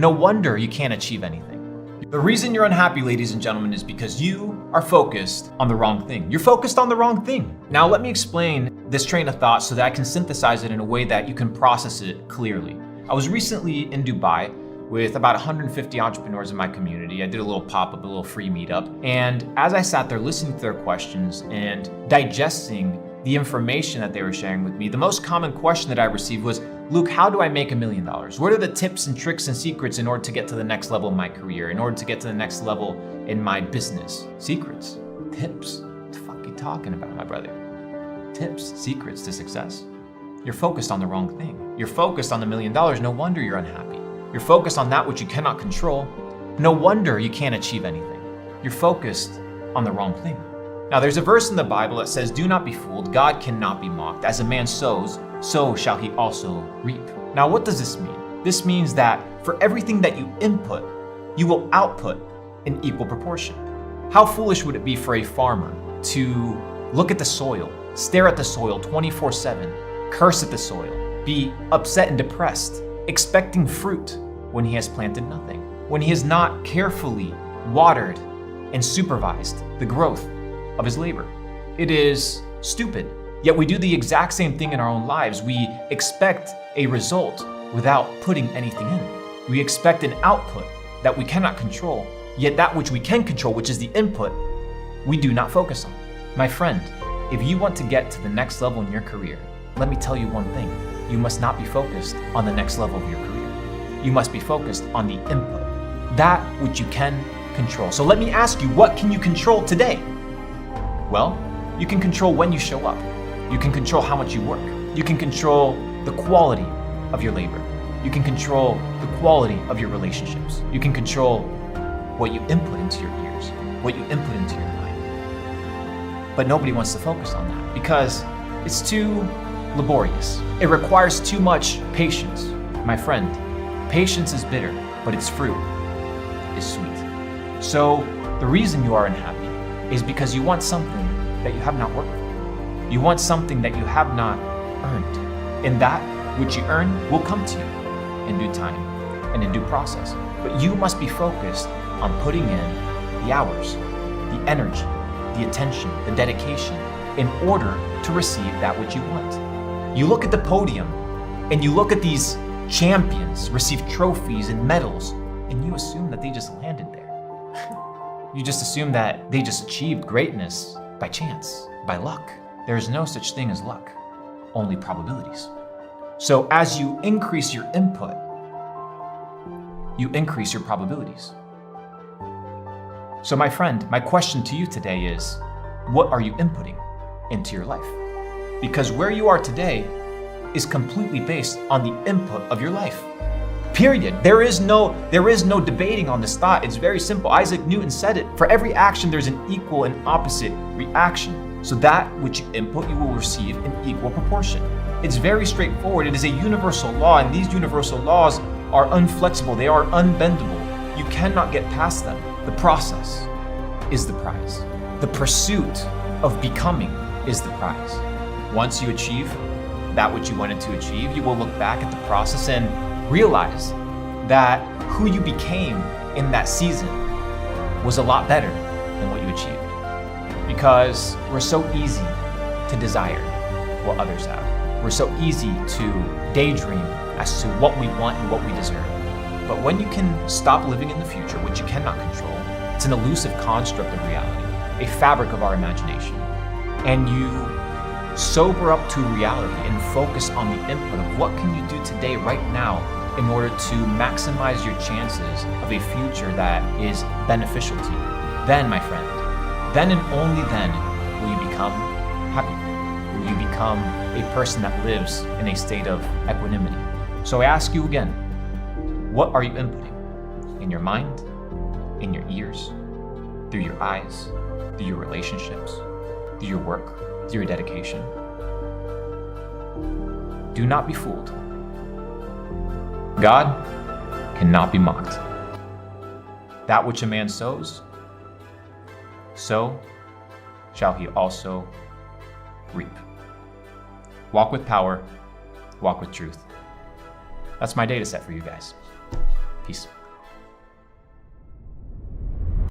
No wonder you can't achieve anything. The reason you're unhappy, ladies and gentlemen, is because you are focused on the wrong thing. You're focused on the wrong thing. Now, let me explain this train of thought so that I can synthesize it in a way that you can process it clearly. I was recently in Dubai with about 150 entrepreneurs in my community. I did a little pop-up, a little free meetup. And as I sat there listening to their questions and digesting the information that they were sharing with me, the most common question that I received was, Luke, how do I make $1 million? What are the tips and tricks and secrets in order to get to the next level in my career, in order to get to the next level in my business? Secrets, tips. What the fuck are you talking about, my brother? Tips, secrets to success. You're focused on the wrong thing. You're focused on the $1 million. No wonder you're unhappy. You're focused on that which you cannot control. No wonder you can't achieve anything. You're focused on the wrong thing. Now, there's a verse in the Bible that says, do not be fooled. God cannot be mocked. As a man sows, so shall he also reap. Now, what does this mean? This means that for everything that you input, you will output in equal proportion. How foolish would it be for a farmer to look at the soil, stare at the soil 24/7, curse at the soil, be upset and depressed, expecting fruit when he has planted nothing, when he has not carefully watered and supervised the growth of his labor? It is stupid. Yet we do the exact same thing in our own lives. We expect a result without putting anything in. We expect an output that we cannot control, yet that which we can control, which is the input, we do not focus on. My friend, if you want to get to the next level in your career, let me tell you one thing. You must not be focused on the next level of your career. You must be focused on the input, that which you can control. So let me ask you, what can you control today? Well, you can control when you show up. You can control how much you work. You can control the quality of your labor. You can control the quality of your relationships. You can control what you input into your ears, what you input into your mind. But nobody wants to focus on that because it's too laborious. It requires too much patience. My friend, patience is bitter, but its fruit is sweet. So the reason you are unhappy is because you want something that you have not worked for. You want something that you have not earned. And that which you earn will come to you in due time and in due process. But you must be focused on putting in the hours, the energy, the attention, the dedication in order to receive that which you want. You look at the podium and you look at these champions receive trophies and medals, and you assume that they just landed there. You just assume that they just achieved greatness by chance, by luck. There is no such thing as luck, only probabilities. So as you increase your input, you increase your probabilities. So my friend, my question to you today is, what are you inputting into your life? Because where you are today is completely based on the input of your life. Period. There is no debating on this thought. It's very simple. Isaac Newton said it. For every action, there's an equal and opposite reaction. So that which you input, you will receive in equal proportion. It's very straightforward. It is a universal law, and these universal laws are unflexible. They are unbendable. You cannot get past them. The process is the prize. The pursuit of becoming is the prize. Once you achieve that which you wanted to achieve, you will look back at the process and realize that who you became in that season was a lot better than what you achieved. Because we're so easy to desire what others have. We're so easy to daydream as to what we want and what we deserve. But when you can stop living in the future, which you cannot control, it's an elusive construct of reality, a fabric of our imagination, and you sober up to reality and focus on the input of what can you do today, right now, in order to maximize your chances of a future that is beneficial to you. Then, my friend, then and only then will you become happy. Will you become a person that lives in a state of equanimity. So I ask you again, what are you inputting? In your mind, in your ears, through your eyes, through your relationships, through your work, through your dedication? Do not be fooled. God cannot be mocked. That which a man sows, so shall he also reap. Walk with power, walk with truth. That's my data set for you guys. Peace.